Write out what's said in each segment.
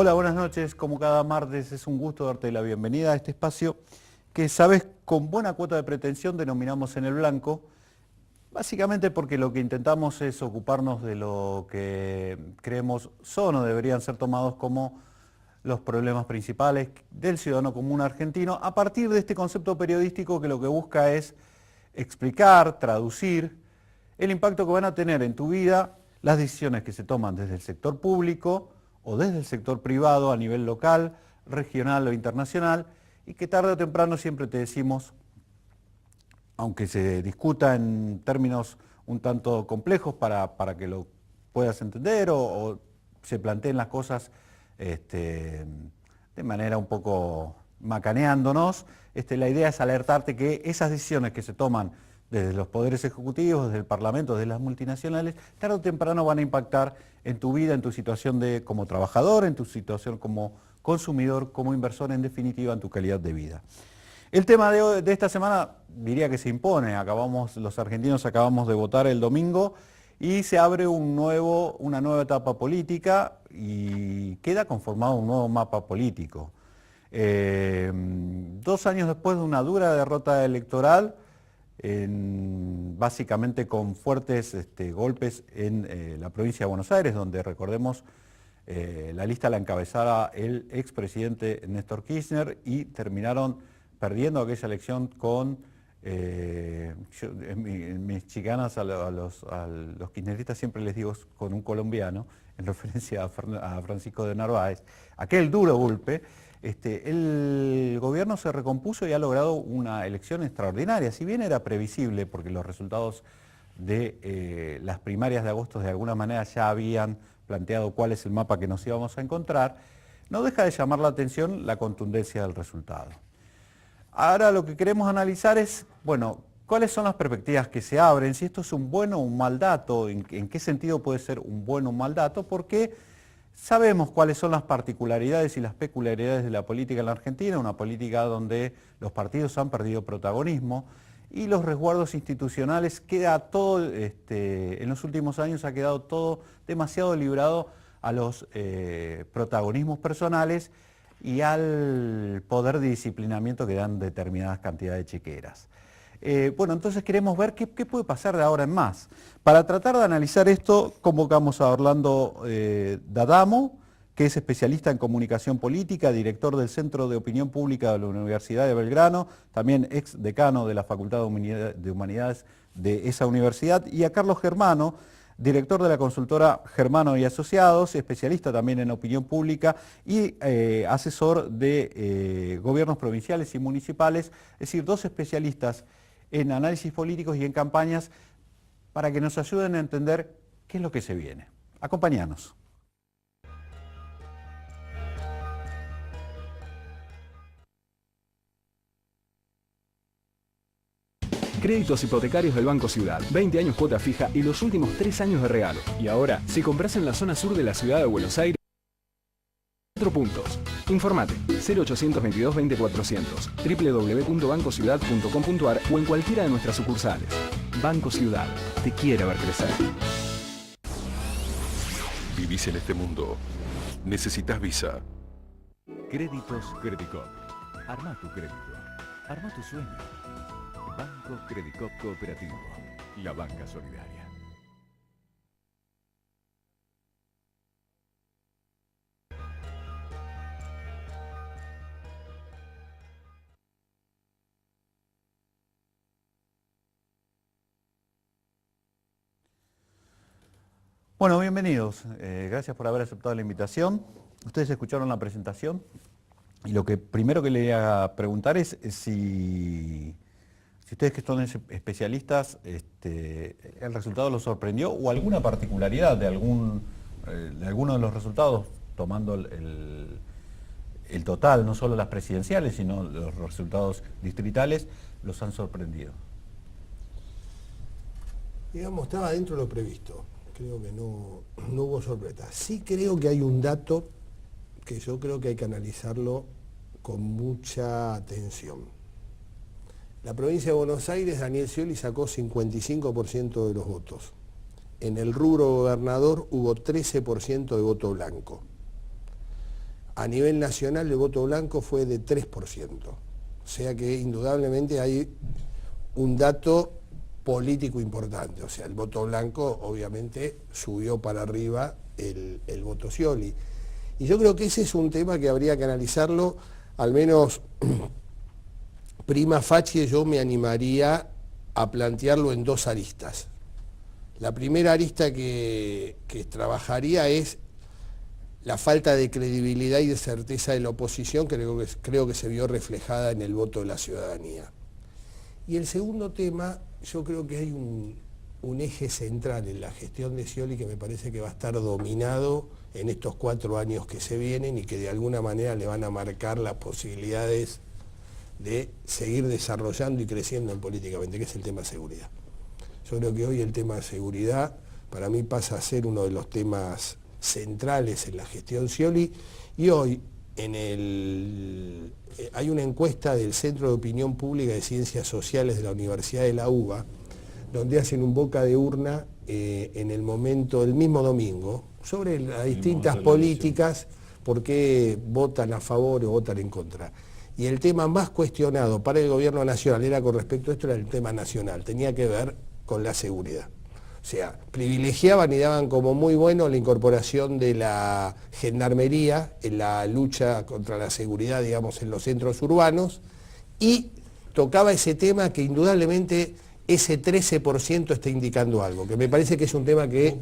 Hola, buenas noches. Como cada martes es un gusto darte la bienvenida a este espacio que, sabes, con buena cuota de pretensión denominamos En el Blanco, básicamente porque lo que intentamos es ocuparnos de lo que creemos son o deberían ser tomados como los problemas principales del ciudadano común argentino a partir de este concepto periodístico que lo que busca es explicar, traducir el impacto que van a tener en tu vida las decisiones que se toman desde el sector público o desde el sector privado a nivel local, regional o internacional, y que tarde o temprano siempre te decimos, aunque se discuta en términos un tanto complejos para que lo puedas entender o se planteen las cosas de manera un poco macaneándonos, la idea es alertarte que esas decisiones que se toman desde los poderes ejecutivos, desde el Parlamento, desde las multinacionales, tarde o temprano van a impactar en tu vida, en tu situación como trabajador, en tu situación como consumidor, como inversor, en definitiva, en tu calidad de vida. El tema de esta semana diría que se impone. Los argentinos acabamos de votar el domingo y se abre una nueva etapa política y queda conformado un nuevo mapa político. 2 años después de una dura derrota electoral, básicamente con fuertes golpes en la provincia de Buenos Aires, donde recordemos la lista la encabezara el expresidente Néstor Kirchner y terminaron perdiendo aquella elección con, en mis chicanas a los kirchneristas siempre les digo con un colombiano, en referencia a Francisco de Narváez, aquel duro golpe. El gobierno se recompuso y ha logrado una elección extraordinaria, si bien era previsible porque los resultados de las primarias de agosto de alguna manera ya habían planteado cuál es el mapa que nos íbamos a encontrar, no deja de llamar la atención la contundencia del resultado. Ahora lo que queremos analizar es, bueno, cuáles son las perspectivas que se abren, si esto es un buen o un mal dato, en qué sentido puede ser un buen o un mal dato, porque sabemos cuáles son las particularidades y las peculiaridades de la política en la Argentina, una política donde los partidos han perdido protagonismo y los resguardos institucionales, queda todo, en los últimos años ha quedado todo demasiado librado a los protagonismos personales y al poder de disciplinamiento que dan determinadas cantidades de chequeras. Bueno, entonces queremos ver qué puede pasar de ahora en más. Para tratar de analizar esto, convocamos a Orlando D'Adamo, que es especialista en comunicación política, director del Centro de Opinión Pública de la Universidad de Belgrano, también ex decano de la Facultad de Humanidades de esa universidad, y a Carlos Germano, director de la consultora Germano y Asociados, especialista también en opinión pública y asesor de gobiernos provinciales y municipales, es decir, 2 especialistas en análisis políticos y en campañas para que nos ayuden a entender qué es lo que se viene. Acompáñanos. Créditos hipotecarios del Banco Ciudad, 20 años cuota fija y los últimos 3 años de regalo. Y ahora, si compras en la zona sur de la ciudad de Buenos Aires, 4 puntos. Informate 0822 20 400, www.bancociudad.com.ar o en cualquiera de nuestras sucursales. Banco Ciudad, te quiere ver crecer. Vivís en este mundo. Necesitas Visa. Créditos Credicop. Arma tu crédito. Arma tu sueño. Banco Credicop Cooperativo. La banca solidaria. Bueno, bienvenidos. Gracias por haber aceptado la invitación. Ustedes escucharon la presentación y lo que primero que le voy a preguntar es si ustedes que son especialistas, el resultado los sorprendió o alguna particularidad de alguno de los resultados, tomando el total, no solo las presidenciales, sino los resultados distritales, los han sorprendido. Digamos, estaba dentro de lo previsto. Creo que no hubo sorpresa. Sí creo que hay un dato que yo creo que hay que analizarlo con mucha atención. La provincia de Buenos Aires, Daniel Scioli sacó 55% de los votos. En el rubro gobernador hubo 13% de voto blanco. a nivel nacional el voto blanco fue de 3%. O sea que indudablemente hay un dato político importante. O sea, el voto blanco obviamente subió para arriba el voto Scioli. Y yo creo que ese es un tema que habría que analizarlo, al menos prima facie yo me animaría a plantearlo en dos aristas. La primera arista que trabajaría es la falta de credibilidad y de certeza de la oposición, que creo que se vio reflejada en el voto de la ciudadanía. Y el segundo tema, yo creo que hay un eje central en la gestión de Scioli que me parece que va a estar dominado en estos 4 años que se vienen y que de alguna manera le van a marcar las posibilidades de seguir desarrollando y creciendo políticamente, que es el tema de seguridad. Yo creo que hoy el tema de seguridad para mí pasa a ser uno de los temas centrales en la gestión Scioli, y hoy hay una encuesta del Centro de Opinión Pública de Ciencias Sociales de la Universidad de la UBA, donde hacen un boca de urna en el mismo domingo, sobre las distintas políticas, por qué votan a favor o votan en contra. Y el tema más cuestionado para el gobierno nacional era con respecto a esto, era el tema nacional, tenía que ver con la seguridad. O sea, privilegiaban y daban como muy bueno la incorporación de la gendarmería en la lucha contra la seguridad, digamos, en los centros urbanos, y tocaba ese tema que indudablemente ese 13% está indicando algo, que me parece que es un tema que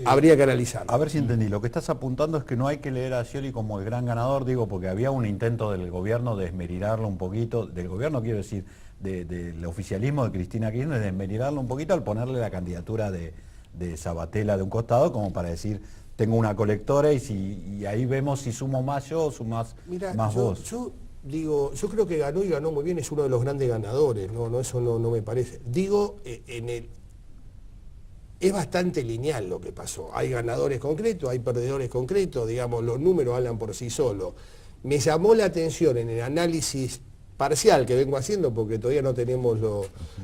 habría que analizar. A ver si entendí, lo que estás apuntando es que no hay que leer a Scioli como el gran ganador, digo, porque había un intento del gobierno de esmerirarlo un poquito, del gobierno quiero decir, del oficialismo de Cristina Kirchner, de esmerirarlo un poquito al ponerle la candidatura de Sabatella de un costado, como para decir, tengo una colectora y ahí vemos si sumo más yo o sumas más vos. Digo, yo creo que ganó y ganó muy bien, es uno de los grandes ganadores, eso no me parece. Digo, es bastante lineal lo que pasó. Hay ganadores concretos, hay perdedores concretos, digamos, los números hablan por sí solos. Me llamó la atención en el análisis parcial que vengo haciendo, porque todavía no tenemos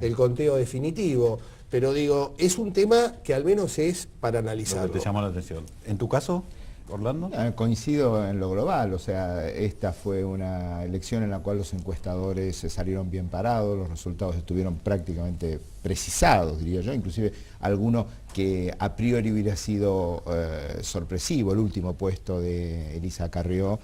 el conteo definitivo, pero digo, es un tema que al menos es para analizarlo. Lo que te llamó la atención. ¿En tu caso, Orlando? Coincido en lo global, o sea, esta fue una elección en la cual los encuestadores se salieron bien parados, los resultados estuvieron prácticamente precisados, diría yo, inclusive alguno que a priori hubiera sido sorpresivo, el último puesto de Elisa Carrió,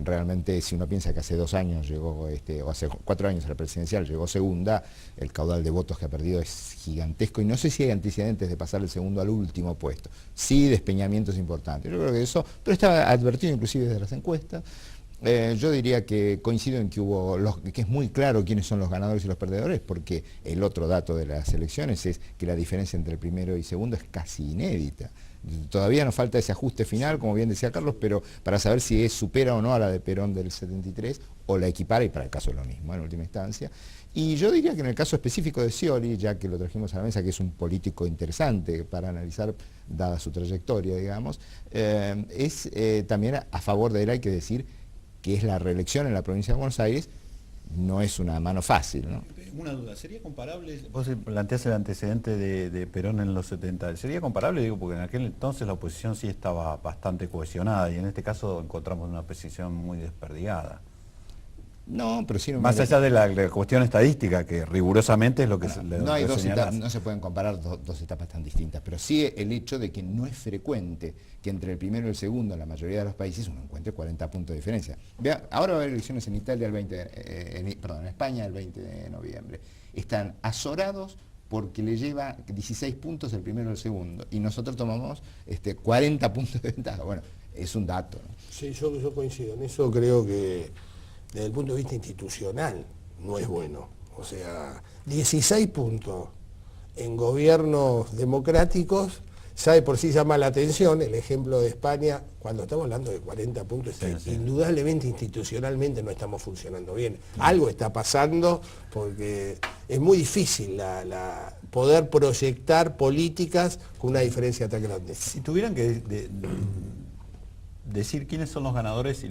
realmente si uno piensa que hace 2 años llegó, o hace 4 años a la presidencial llegó segunda, el caudal de votos que ha perdido es gigantesco y no sé si hay antecedentes de pasar el segundo al último puesto. Sí, despeñamientos importantes, yo creo que eso, pero estaba advertido inclusive desde las encuestas. Yo diría que coincido en que que es muy claro quiénes son los ganadores y los perdedores, porque el otro dato de las elecciones es que la diferencia entre el primero y segundo es casi inédita. Todavía nos falta ese ajuste final, como bien decía Carlos, pero para saber si supera o no a la de Perón del 73 o la equipara, y para el caso es lo mismo en última instancia. Y yo diría que en el caso específico de Scioli, ya que lo trajimos a la mesa, que es un político interesante para analizar, dada su trayectoria, digamos, es también a favor de él, hay que decir, que es la reelección en la provincia de Buenos Aires, no es una mano fácil, ¿no? Una duda, ¿sería comparable? Vos planteás el antecedente de Perón en los 70, ¿sería comparable? Digo, porque en aquel entonces la oposición sí estaba bastante cohesionada y en este caso encontramos una oposición muy desperdigada. No, pero sí... Más allá de la cuestión estadística, que rigurosamente es lo que no se pueden comparar dos etapas tan distintas, pero sí el hecho de que no es frecuente que entre el primero y el segundo en la mayoría de los países uno encuentre 40 puntos de diferencia. Vea, ahora va a haber elecciones en Italia en España el 20 de noviembre. Están azorados porque le lleva 16 puntos el primero y el segundo, y nosotros tomamos 40 puntos de ventaja. Bueno, es un dato, ¿no? Sí, yo coincido en eso, creo que desde el punto de vista institucional no es bueno. O sea, 16 puntos en gobiernos democráticos, sabe por sí llama la atención, el ejemplo de España, cuando estamos hablando de 40 puntos, sí. Indudablemente institucionalmente no estamos funcionando bien. Algo está pasando porque es muy difícil poder proyectar políticas con una diferencia tan grande. Si tuvieran que decir quiénes son los ganadores